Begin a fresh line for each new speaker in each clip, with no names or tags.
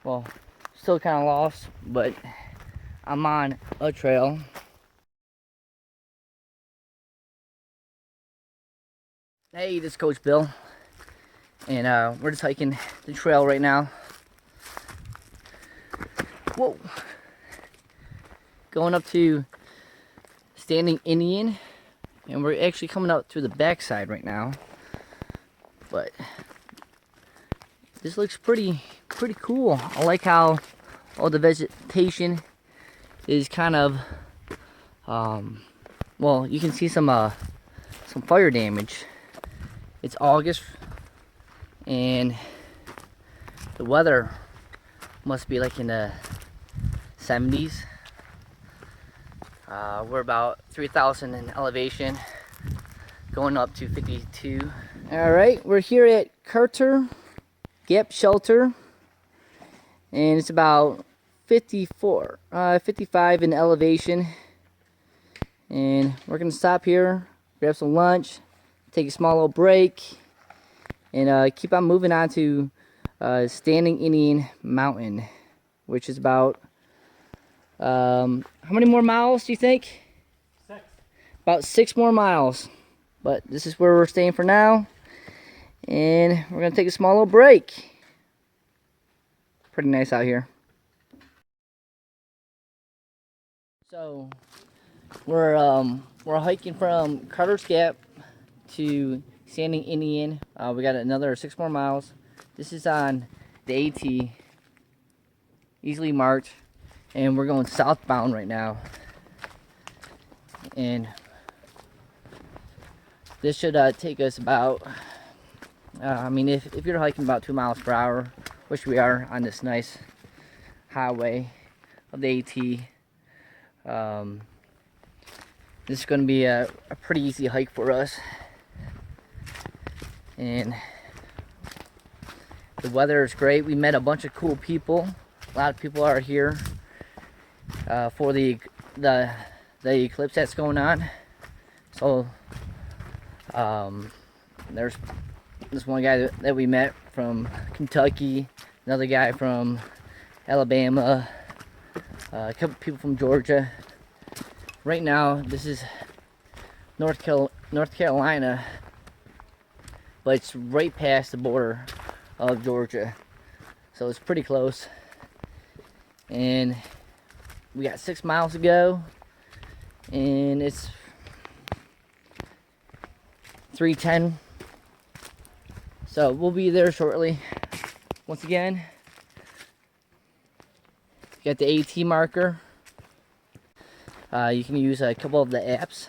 Well, still kind of lost, but I'm on a trail. Hey, this is Coach Bill, and we're just hiking the trail right now. Whoa! Going up to Standing Indian, and we're actually coming out through the backside right now. But this looks pretty cool. I like how all the vegetation is kind of, well, you can see some fire damage. It's August, and the weather must be like in the 70s. We're about 3,000 in elevation, going up to 52. All right, we're here at Patterson Gap Shelter, and it's about 55 in elevation. And we're gonna stop here, grab some lunch, take a small little break, and keep on moving on to Standing Indian Mountain, which is about how many more miles do you think?
6.
About 6 more miles. But this is where we're staying for now, and we're gonna take a small little break. Pretty nice out here. So we're hiking from Patterson Gap to Standing Indian. We got another 6 more miles. This is on the AT, easily marked, and we're going southbound right now. And this should take us about, I mean, if you're hiking about 2 miles per hour, which we are on this nice highway of the AT, this is going to be a pretty easy hike for us. And the weather is great. We met a bunch of cool people. A lot of people are here for the eclipse that's going on. So there's this one guy that we met from Kentucky, another guy from Alabama, a couple people from Georgia. Right now, this is North Carolina, but it's right past the border of Georgia, so it's pretty close. And we got 6 miles to go, and it's 3:10, so we'll be there shortly. Once again, you got the AT marker. You can use a couple of the apps.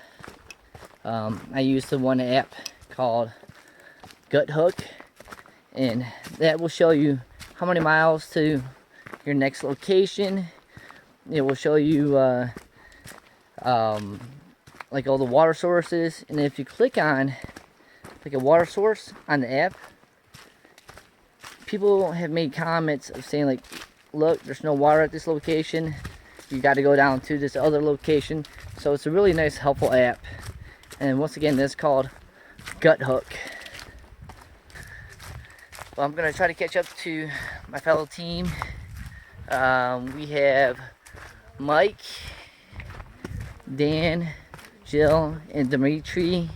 I use the one app called Gut Hook, and that will show you how many miles to your next location. It will show you like all the water sources, and if you click on like a water source on the app, people have made comments of saying like, look, there's no water at this location, you got to go down to this other location. So it's a really nice, helpful app. And once again, this is called Gut Hook. Well, I'm gonna try to catch up to my fellow team. We have Mike, Dan, Jill, and Dimitri,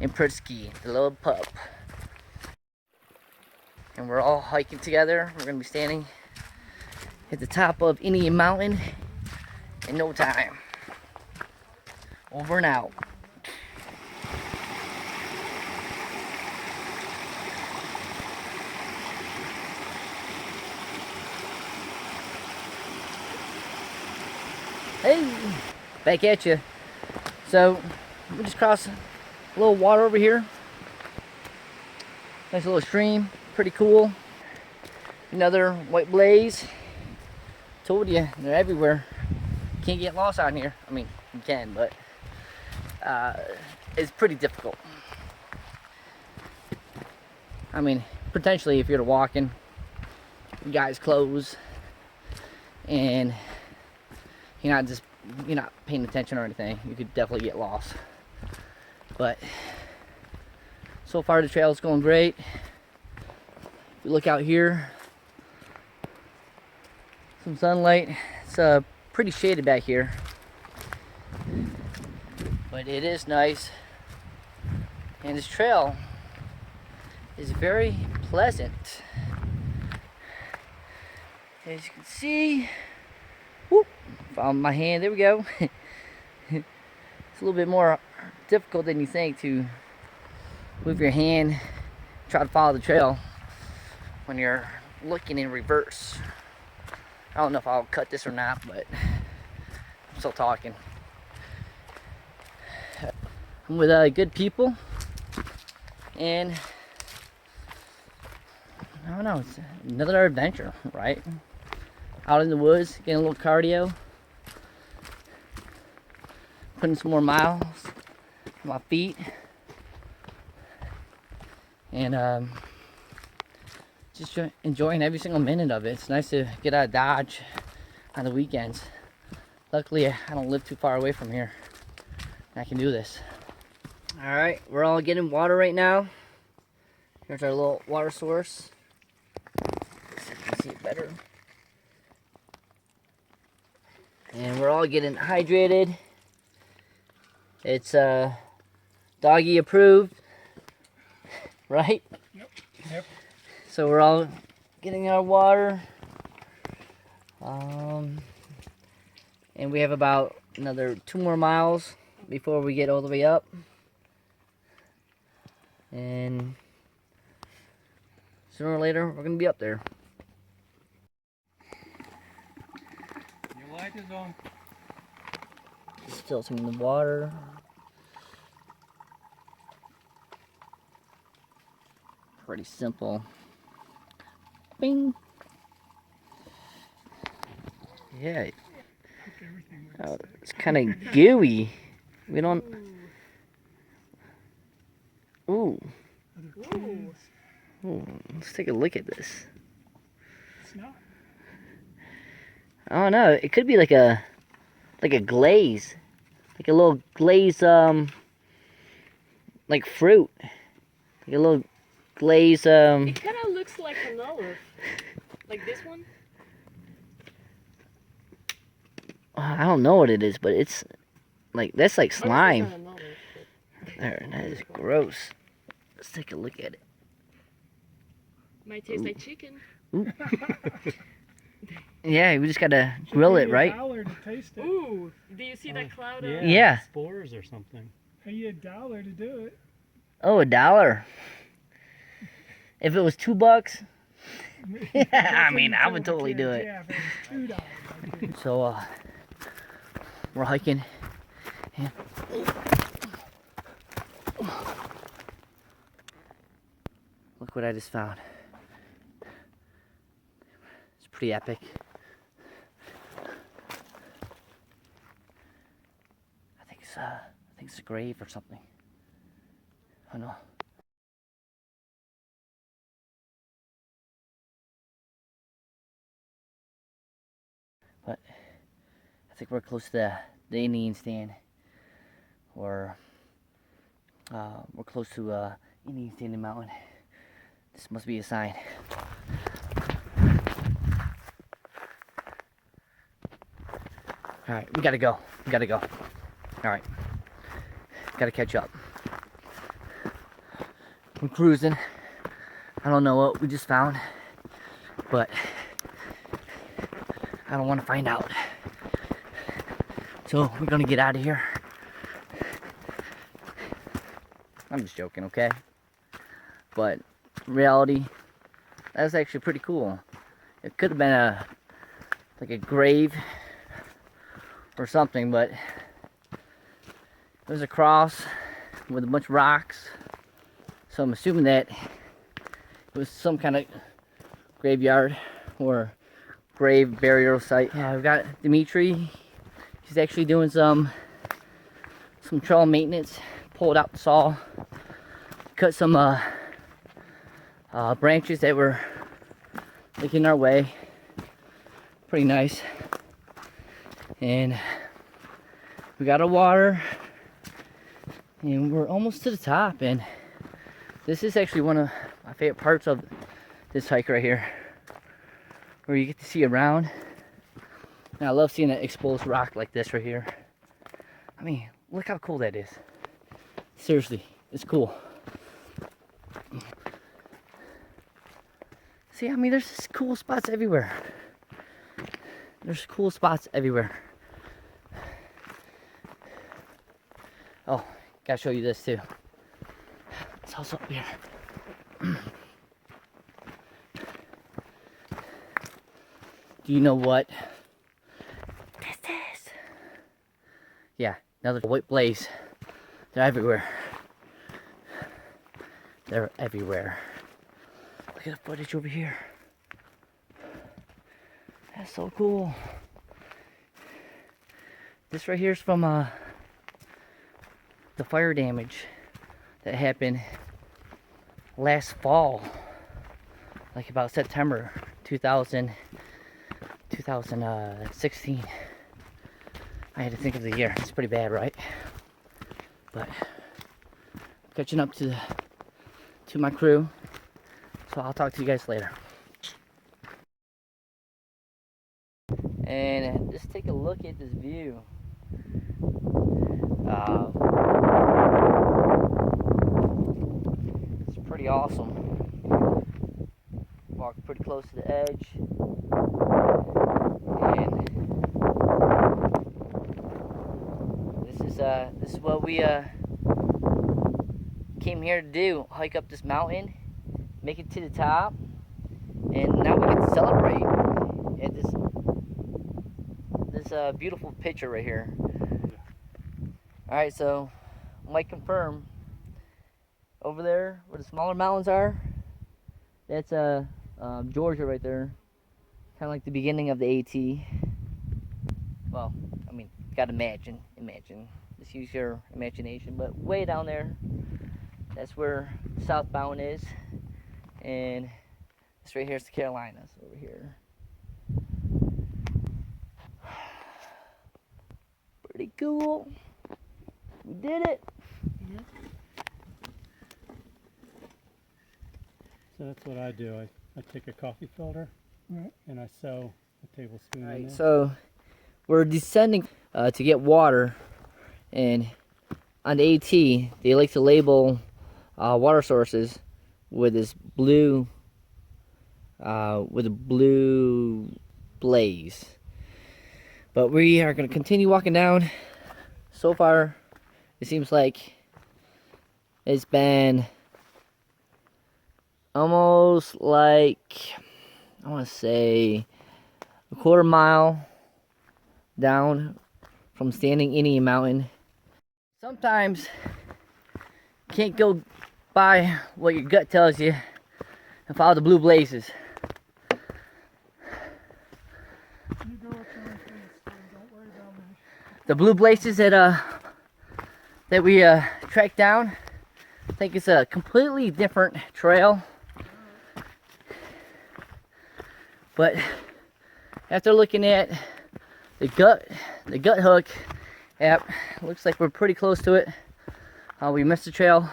and Pritsky, the little pup. And we're all hiking together. We're gonna be standing at the top of Indian Mountain in no time. Over and out. Hey, back at you. So we just crossed a little water over here. Nice little stream, pretty cool. Another white blaze. Told you, they're everywhere. Can't get lost out here. I mean, you can, but it's pretty difficult. I mean, potentially if you're walking, you guys close, and you're not paying attention or anything, you could definitely get lost. But so far the trail is going great. If you look out here, some sunlight. It's pretty shaded back here, but it is nice, and this trail is very pleasant. As you can see, whoop, found my hand, there we go. It's a little bit more difficult than you think to move your hand, try to follow the trail when you're looking in reverse. I don't know if I'll cut this or not, but I'm still talking. I'm with good people, and I don't know, it's another adventure, right? Out in the woods, getting a little cardio, putting some more miles on my feet, and just enjoying every single minute of it. It's nice to get out of Dodge on the weekends. Luckily, I don't live too far away from here. I can do this. All right, we're all getting water right now. Here's our little water source. So you can see it better. And we're all getting hydrated. It's doggy approved, right?
Yep.
So we're all getting our water. And we have about another 2 more miles before we get all the way up. And sooner or later, we're gonna be up there.
Your light is on.
Just tilting the water. Pretty simple. Bing. Yeah. It's kind of gooey. We don't. Ooh. Ooh. Let's take a look at this.
It's not.
I don't know. It could be like a glaze, like a little glaze, like fruit, like a little glaze.
It kind of looks like an olive, like this one.
I don't know what it is, but it's like that's like slime.
Not an olive,
There, that is gross. Let's take a look at it.
might taste like chicken.
Ooh. Yeah, we just gotta grill it, right?
$1 to taste it.
Ooh, do you see that cloud?
Yeah.
Yeah.
Spores or something.
Pay you $1 to do it.
Oh, $1. If it was $2, yeah, I mean, I would totally do it.
Yeah, if it was $2. I'd do it.
So, we're hiking. And look what I just found. It's pretty epic. I think it's a grave or something. I don't know. But I think we're close to the Indian stand, or we're close to Indian Standing Mountain. This must be a sign. All right, we gotta go. We gotta go. All right, gotta catch up. We're cruising. I don't know what we just found, but I don't want to find out. So we're gonna get out of here. I'm just joking, okay? But in reality, that's actually pretty cool. It could have been like a grave or something, but it was a cross with a bunch of rocks. So I'm assuming that it was some kind of graveyard or grave burial site. Yeah, we've got Dimitri. He's actually doing some trail maintenance. Pulled out the saw, cut some branches that were in our way. Pretty nice. And we got our water, and we're almost to the top. And this is actually one of my favorite parts of this hike right here, where you get to see around. And I love seeing an exposed rock like this right here. I mean, look how cool that is. Seriously, it's cool. See, I mean, there's just cool spots everywhere. There's cool spots everywhere. Oh, gotta show you this too. It's also up here. Do you know what this is? Yeah, another white blaze. They're everywhere. They're everywhere. Look at the footage over here. That's so cool. This right here is from the fire damage that happened last fall, like about September 2016. I had to think of the year. It's pretty bad, right? But catching up to my crew, so I'll talk to you guys later. And just take a look at this view. It's pretty awesome. Walked pretty close to the edge, and this is what we came here to do: hike up this mountain, make it to the top, and now we get to celebrate at this beautiful picture right here. All right, so I might confirm over there where the smaller mountains are. That's Georgia right there, kind of like the beginning of the AT. Well, I mean, gotta imagine. Just use your imagination. But way down there, that's where southbound is, and this right here is the Carolinas over here. Pretty cool. We did it.
Yep.
So that's what I do. I take a coffee filter
Right.
and I sew a tablespoon in there.
So we're descending to get water, and on the AT they like to label water sources with this blue with a blue blaze. But we are going to continue walking down. So far it seems like it's been almost like, I want to say, a quarter mile down from Standing Indian Mountain. Sometimes you can't go by what your gut tells you and follow the blue blazes.
You go up there and don't worry about me.
The blue blazes that we tracked down, I think it's a completely different trail. But after looking at the gut hook app, looks like we're pretty close to it. We missed the trail,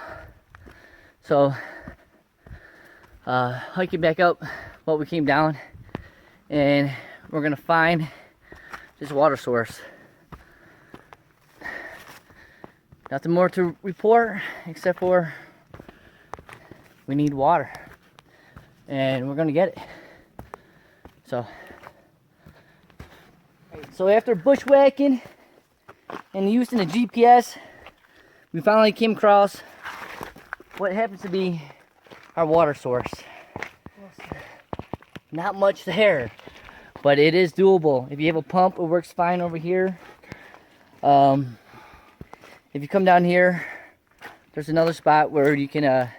so hiking back up what we came down, and we're gonna find this water source. Nothing more to report except for we need water, and we're gonna get it. So after bushwhacking and using the GPS, we finally came across what happens to be our water source. Not much there, but it is doable. If you have a pump, it works fine over here. If you come down here, there's another spot where you can have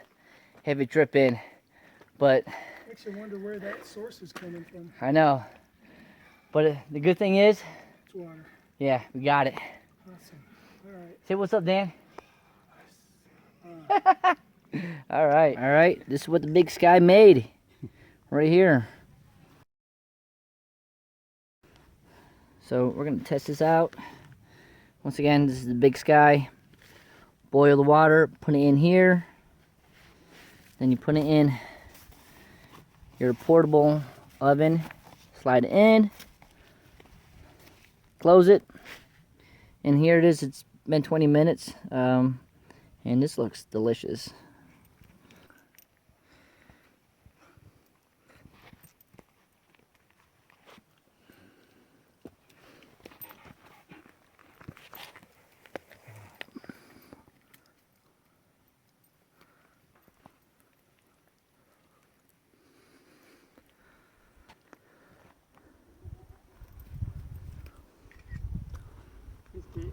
it drip in. But
Makes you wonder where that source is coming from.
I know. But the good thing is,
It's water.
yeah, we got it.
Awesome. All right.
Say what's up, Dan. All right. This is what the big sky made right here. So we're gonna test this out. Once again, this is the big sky. Boil the water, put it in here. Then you put it in your portable oven. Slide it in. close it. And here it is. It's been 20 minutes. And this looks delicious.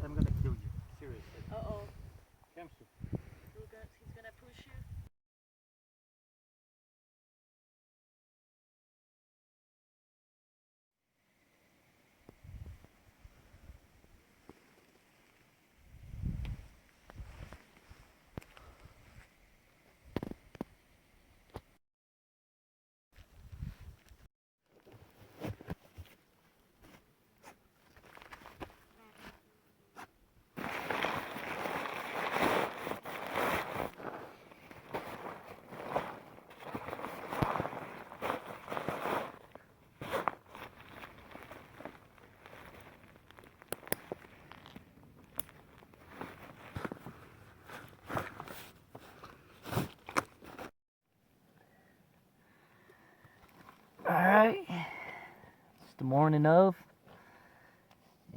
I'm gonna kill you. Seriously.
Uh-oh.
Hamster.
He's gonna push you?
Alright. It's the morning of.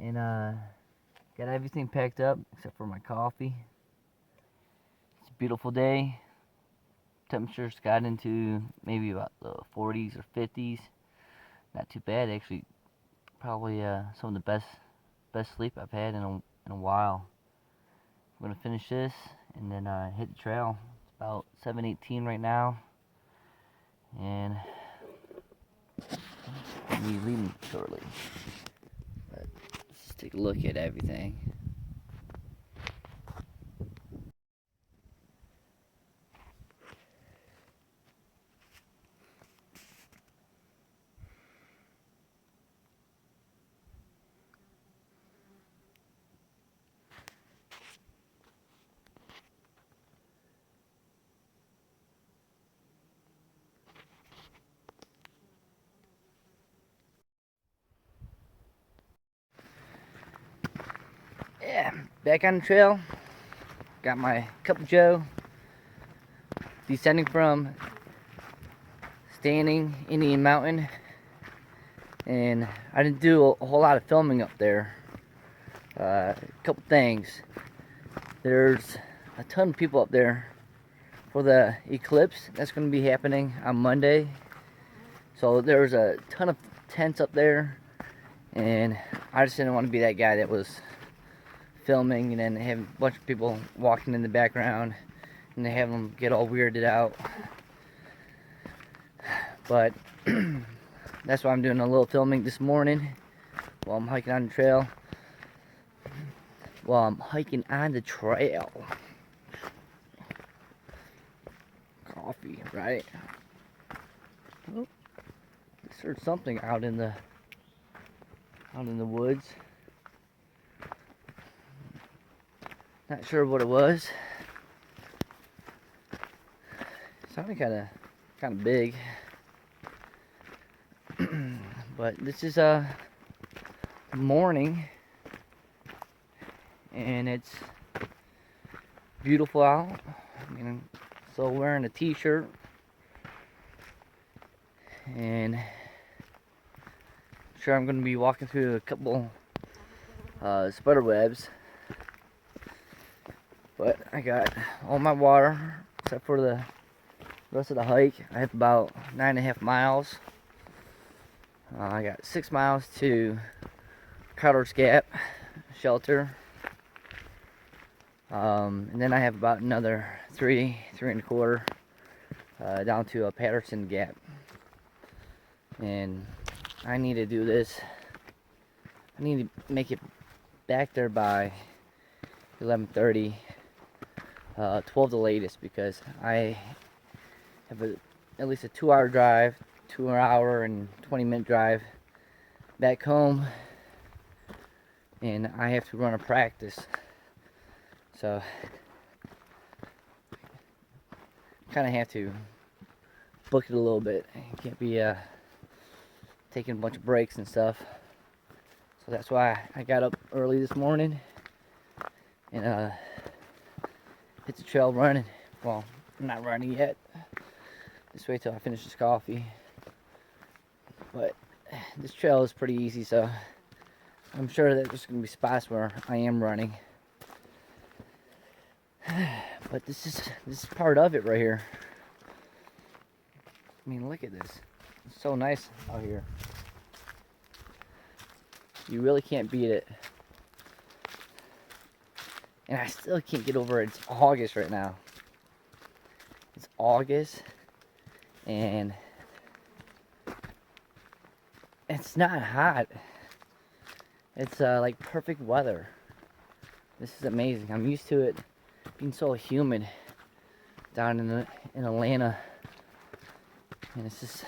And got everything packed up except for my coffee. It's a beautiful day. Temperatures got into maybe about the 40s or 50s. Not too bad actually. Probably some of the best sleep I've had in a while. I'm gonna finish this and then hit the trail. It's about 7:18 right now, and I'll be leaving shortly. But let's just take a look at everything. Yeah, back on the trail. Got my cup of joe. Descending from Standing Indian Mountain. And I didn't do a whole lot of filming up there. A couple things. There's a ton of people up there for the eclipse that's going to be happening on Monday. So there's a ton of tents up there, and I just didn't want to be that guy that was filming and then have a bunch of people walking in the background and they have them get all weirded out. But that's why I'm doing a little filming this morning while I'm hiking on the trail. Coffee, right? Oh, I heard something out in the woods. Not sure what it was. Sounded kind of big. But this is morning, and it's beautiful out. So wearing a t-shirt, and I'm sure I'm going to be walking through a couple spider webs. But I got all my water except for the rest of the hike. I have about 9.5 miles. I got 6 miles to Patterson Gap shelter. And then I have about another 3.25 down to a Patterson Gap. And I need to do this. I need to make it back there by 11:30, 12 the latest, because I have at least a 2-hour drive, 2-hour and 20-minute drive back home, and I have to run a practice. So kind of have to book it a little bit. You can't be taking a bunch of breaks and stuff. So that's why I got up early this morning and hit the trail running. Well, I'm not running yet. Just wait till I finish this coffee. But this trail is pretty easy, so I'm sure that there's going to be spots where I am running. But this is part of it right here. I mean, look at this. It's so nice out here. You really can't beat it. And I still can't get over it. It's August right now. It's August. And it's not hot. It's like perfect weather. This is amazing. I'm used to it being so humid down in Atlanta. And it's just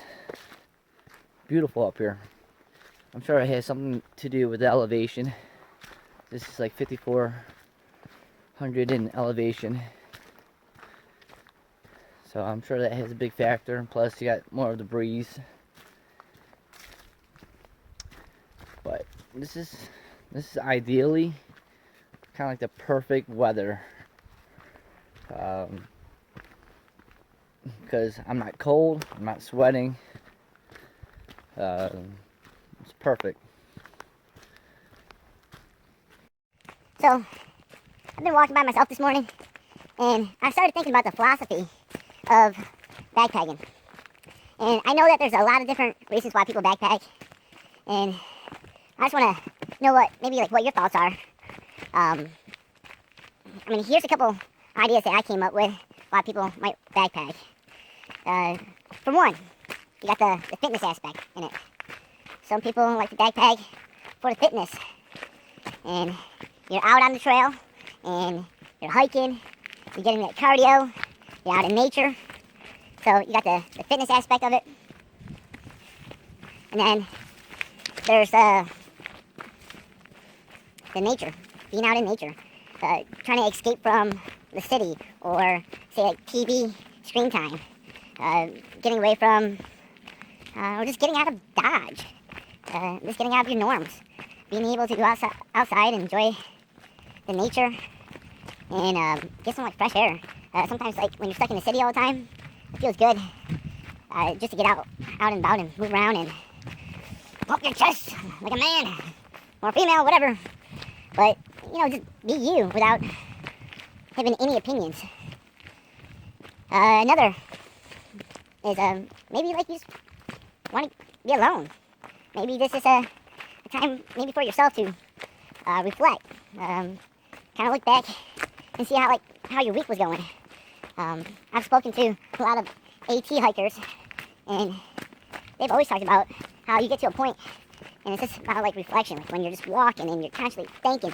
beautiful up here. I'm sure it has something to do with the elevation. This is like 5,400 in elevation. So I'm sure that has a big factor. Plus you got more of the breeze. But this is ideally kind of like the perfect weather. Because I'm not cold, I'm not sweating. It's perfect.
So, I've been walking by myself this morning, and I started thinking about the philosophy of backpacking. And I know that there's a lot of different reasons why people backpack, and I just want to know what your thoughts are. I mean, here's a couple ideas that I came up with why people might backpack. For one, you got the fitness aspect in it. Some people like to backpack for the fitness, and you're out on the trail, and you're hiking, you're getting that cardio, you're out in nature, so you got the fitness aspect of it. And then there's the nature, being out in nature, trying to escape from the city, or say like TV screen time, getting away from, or just getting out of Dodge, just getting out of your norms, being able to go outside and enjoy the nature, and get some like fresh air. Sometimes like when you're stuck in the city all the time, it feels good just to get out and about and move around and pump your chest like a man or a female, whatever. But just be you without having any opinions. Another is maybe like you just want to be alone. Maybe this is a time maybe for yourself to reflect, kind of look back and see how your week was going. I've spoken to a lot of AT hikers, and they've always talked about how you get to a point, and it's just about like reflection, like when you're just walking and you're constantly thinking,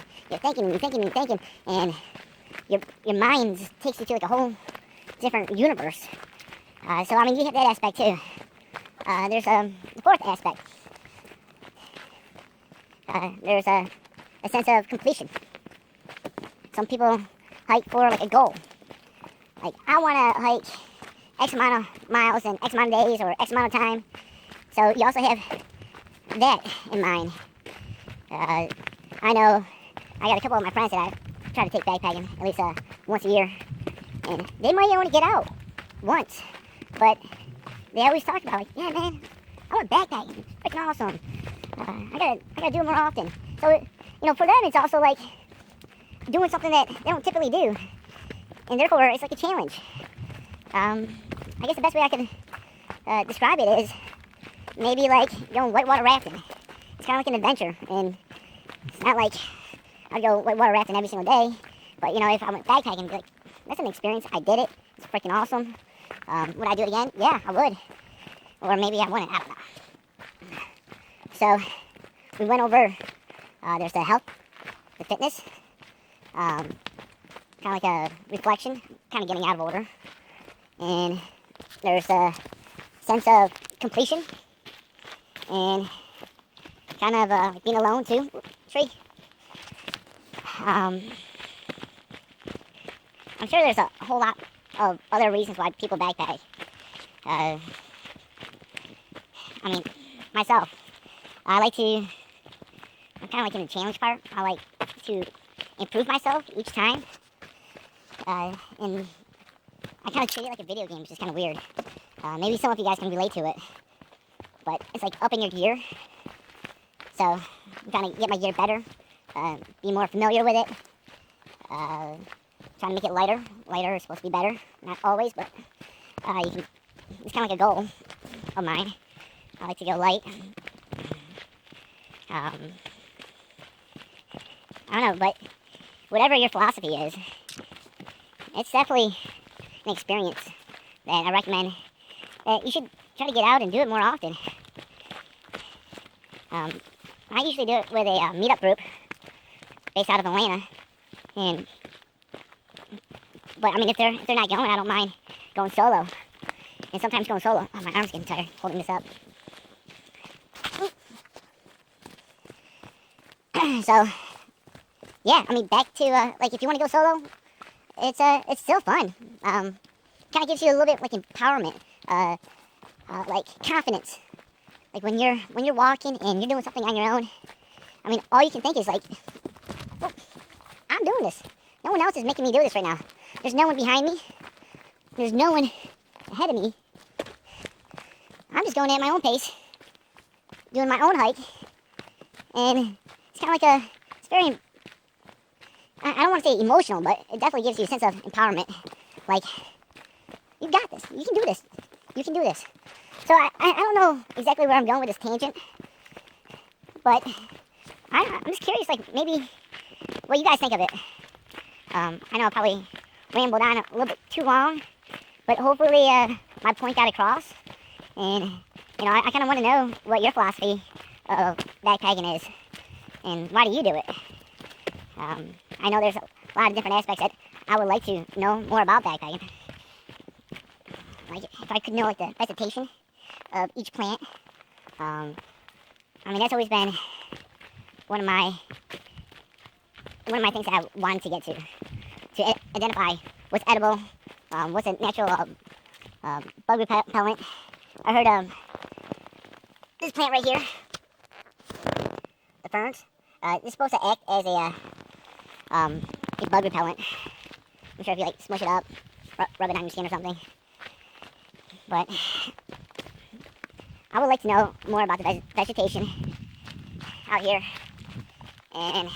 and your mind just takes you to like a whole different universe. So I mean, you hit that aspect too. There's the fourth aspect. There's a sense of completion. Some people hike for like a goal. Like, I want to hike X amount of miles in X amount of days or X amount of time. So you also have that in mind. I know I got a couple of my friends that I try to take backpacking at least once a year. And they might only get out once. But they always talk about like, yeah man, I want backpacking. It's freaking awesome. I gotta do it more often. So, for them it's also like doing something that they don't typically do. And therefore, it's like a challenge. I guess the best way I can describe it is maybe like going whitewater rafting. It's kind of like an adventure, and it's not like I go whitewater rafting every single day. But if I went backpacking, I'd be like, that's an experience. I did it. It's freaking awesome. Would I do it again? Yeah, I would. Or maybe I wouldn't. I don't know. So we went over. There's the health, the fitness. Kind of like a reflection, kind of getting out of order. And there's a sense of completion, and kind of being alone too. Tree. I'm sure there's a whole lot of other reasons why people backpack. I mean, myself, I like to I'm kind of like in the challenge part. I like to improve myself each time. And I kind of treat it like a video game, which is kind of weird. Maybe some of you guys can relate to it. But it's like upping your gear. So I'm trying to get my gear better, be more familiar with it. Trying to make it lighter. Lighter is supposed to be better. Not always, but it's kind of like a goal of mine. I like to go light. I don't know, but whatever your philosophy is, it's definitely an experience that I recommend that you should try to get out and do it more often. I usually do it with a Meetup Group based out of Atlanta, but I mean, if they're not going, I don't mind going solo. And sometimes going solo. Oh, my arm's getting tired holding this up. So, yeah, I mean, back to like if you want to go solo, it's still fun. Kind of gives you a little bit like empowerment, like confidence. Like when you're walking and you're doing something on your own. I mean, all you can think is like, well, I'm doing this. No one else is making me do this right now. There's no one behind me. There's no one ahead of me. I'm just going at my own pace, doing my own hike, and it's kind of like it's very, I don't want to say emotional, but it definitely gives you a sense of empowerment. Like, you got this. You can do this. You can do this. So I don't know exactly where I'm going with this tangent, but I'm just curious, like, maybe what you guys think of it. I know I probably rambled on a little bit too long, but hopefully my point got across. And, you know, I kind of want to know what your philosophy of backpacking is, and why do you do it? I know there's a lot of different aspects that I would like to know more about backpacking. Like, if I could know, like, the vegetation of each plant. I mean, that's always been one of my things that I wanted to get to identify what's edible, what's a natural bug repellent. I heard this plant right here, the ferns, is supposed to act as a bug repellent. I'm sure if you like smush it up, rub it on your skin or something. But I would like to know more about the vegetation out here, and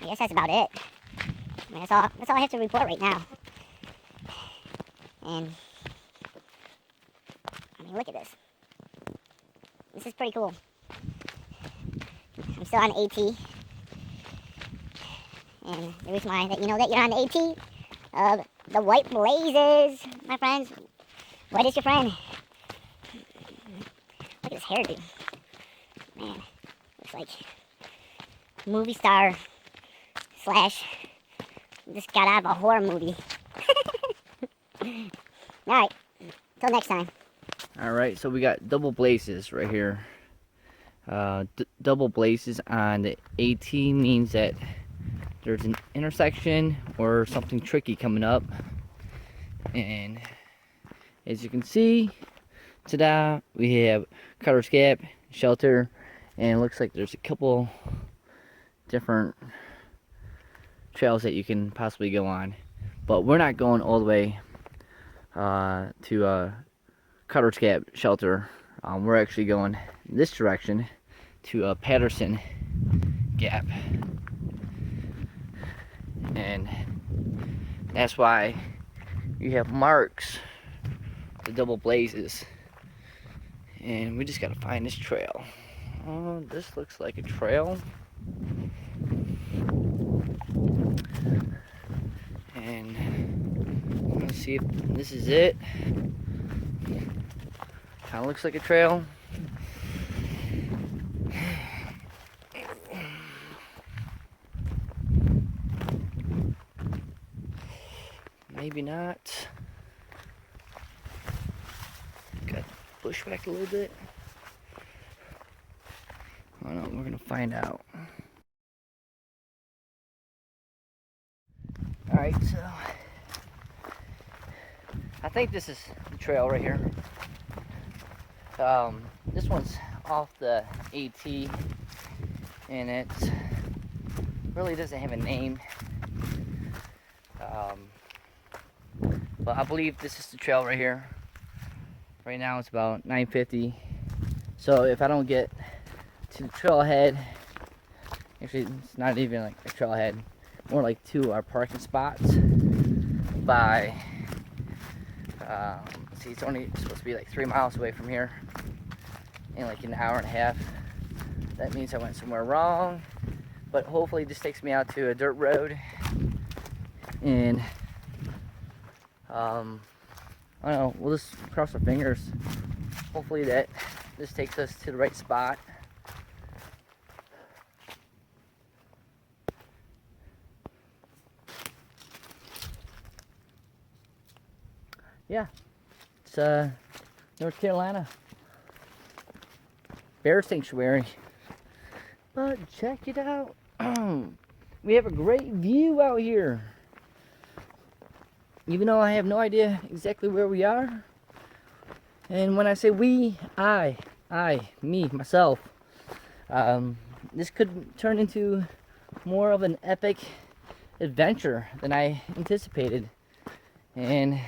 I guess that's about it. I mean, that's all I have to report right now. And I mean, look at this. This is pretty cool. I'm still on AT, and the reason why that you know that you're on AT of the white blazes, my friends. What is your friend? Look at his hairdo. Man, looks like movie star / just got out of a horror movie. Alright, till next time.
Alright, so we got double blazes right here. Double blazes on the AT means that there's an intersection or something tricky coming up. And as you can see, ta-da, we have Patterson Gap Shelter, and it looks like there's a couple different trails that you can possibly go on. But we're not going all the way to Patterson Gap Shelter. We're actually going this direction to Patterson Gap, and that's why you have marks, the double blazes, and we just gotta find this trail. Oh, this looks like a trail, and let's see if this is it. Kind of looks like a trail. Maybe not. Got to push back a little bit. Hold on, we're gonna find out. Alright, so I think this is the trail right here. This one's off the AT, and it really doesn't have a name. But I believe this is the trail right here. Right now it's about 9:50. So if I don't get to the trailhead, actually it's not even like a trailhead, more like to our parking spots by, see, it's only supposed to be like 3 miles away from here in like an hour and a half. That means I went somewhere wrong, but hopefully this takes me out to a dirt road, and I don't know, we'll just cross our fingers. Hopefully that this takes us to the right spot. Yeah, it's North Carolina Bear Sanctuary. But check it out. We have a great view out here. Even though I have no idea exactly where we are. And when I say we, I, me, myself, this could turn into more of an epic adventure than I anticipated. And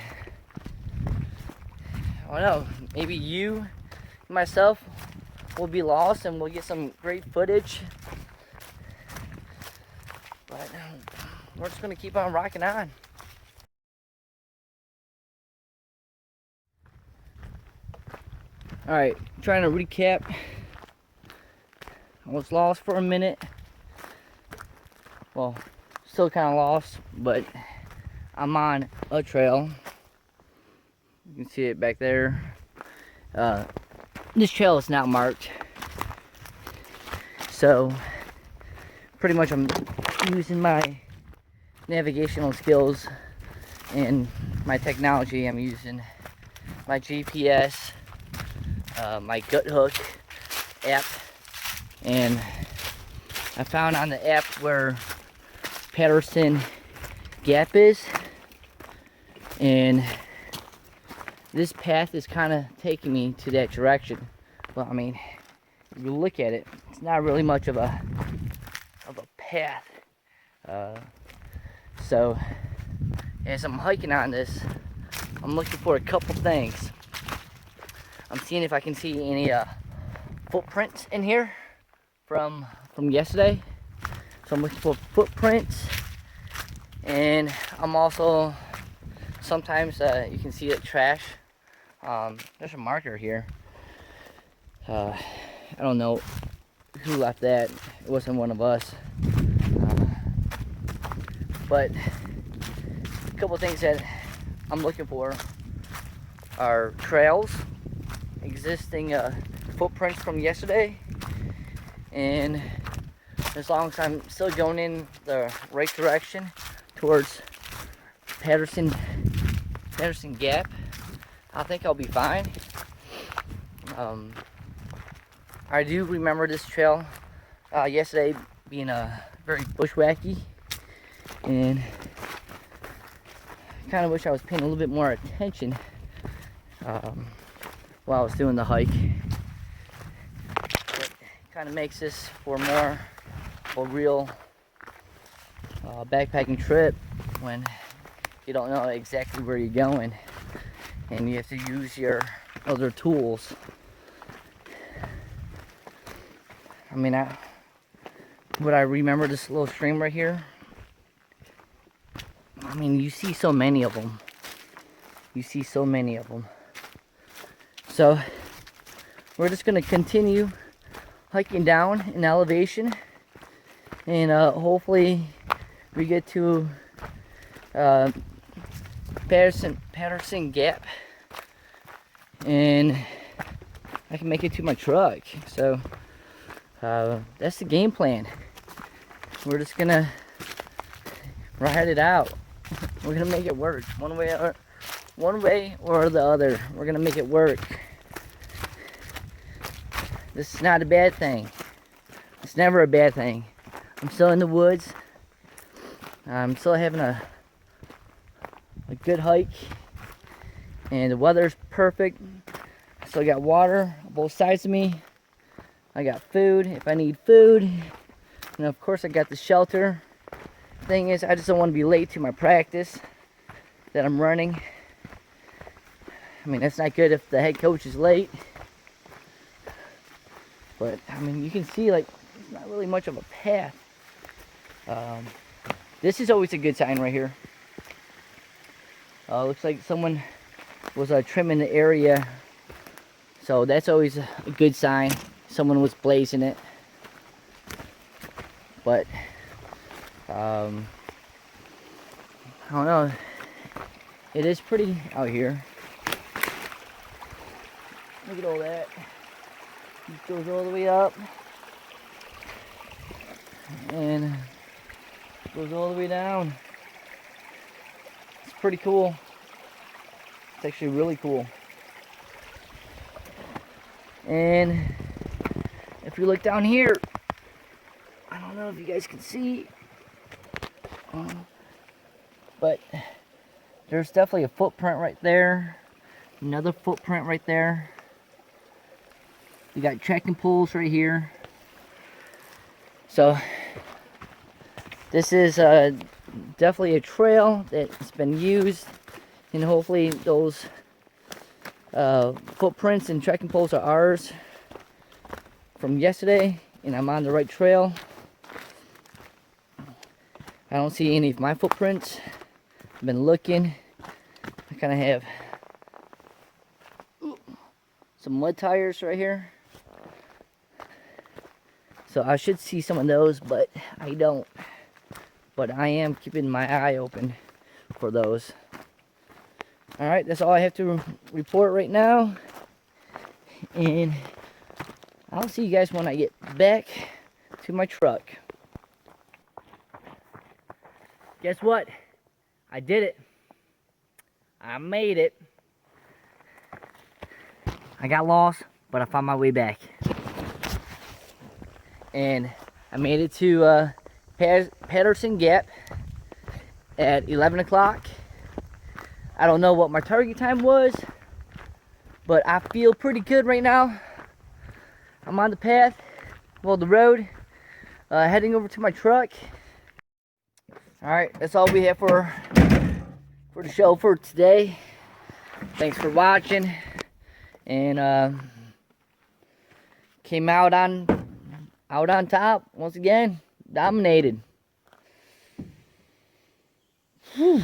I don't know, maybe you, myself, will be lost and we'll get some great footage. But we're just gonna keep on rocking on. Alright, trying to recap. I was lost for a minute. Well, still kind of lost, but I'm on a trail. You can see it back there. This trail is not marked. So, pretty much I'm using my navigational skills and my technology. I'm using my GPS, my gut hook app, and I found on the app where Patterson Gap is, and this path is kind of taking me to that direction. Well, I mean, if you look at it, it's not really much of a path. So as I'm hiking on this, I'm looking for a couple things. I'm seeing if I can see any footprints in here from yesterday. So I'm looking for footprints, and I'm also sometimes you can see it trash. There's a marker here. I don't know who left that. It wasn't one of us. But a couple of things that I'm looking for are trails, existing footprints from yesterday, and as long as I'm still going in the right direction towards Patterson Gap, I think I'll be fine. I do remember this trail yesterday being very bushwhacky, and I kind of wish I was paying a little bit more attention while I was doing the hike. It kind of makes this for more a real backpacking trip when you don't know exactly where you're going and you have to use your other tools. I mean, would I remember this little stream right here? I mean, you see so many of them. You see so many of them. So we're just gonna continue hiking down in elevation, and hopefully we get to Patterson Gap, and I can make it to my truck. So that's the game plan. We're just gonna ride it out. We're gonna make it work one way or the other. We're gonna make it work. This is not a bad thing. It's never a bad thing. I'm still in the woods. I'm still having a good hike, and the weather's perfect. I still got water on both sides of me. I got food if I need food. And of course I got the shelter. Thing is, I just don't want to be late to my practice that I'm running. I mean, that's not good if the head coach is late. But, I mean, you can see, like, it's not really much of a path. This is always a good sign right here. Looks like someone was trimming the area. So that's always a good sign. Someone was blazing it. But, I don't know. It is pretty out here. Look at all that. It goes all the way up. And goes all the way down. It's pretty cool. It's actually really cool. And if you look down here, I don't know if you guys can see, but there's definitely a footprint right there. Another footprint right there. We got trekking poles right here. So this is definitely a trail that's been used, and hopefully those footprints and trekking poles are ours from yesterday, and I'm on the right trail. I don't see any of my footprints. I've been looking. I kind of have some mud tires right here, so I should see some of those, but I don't. But I am keeping my eye open for those. Alright, that's all I have to report right now. And I'll see you guys when I get back to my truck. Guess what? I did it. I made it. I got lost, but I found my way back. And I made it to Patterson Gap at 11 o'clock. I don't know what my target time was, but I feel pretty good right now. I'm on the path, well, the road, heading over to my truck. Alright, that's all we have for the show for today. Thanks for watching. And came out on top once again. Dominated. Whew.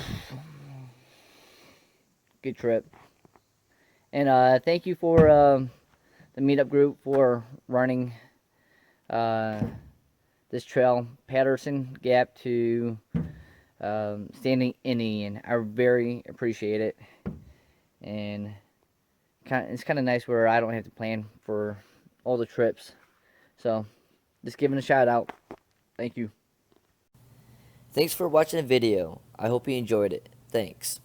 Good trip. And thank you for the Meetup Group for running this trail, Patterson Gap to Standing Indian. I very appreciate it. And it's kind of nice where I don't have to plan for all the trips. So, just giving a shout out. Thank you. Thanks for watching the video. I hope you enjoyed it. Thanks.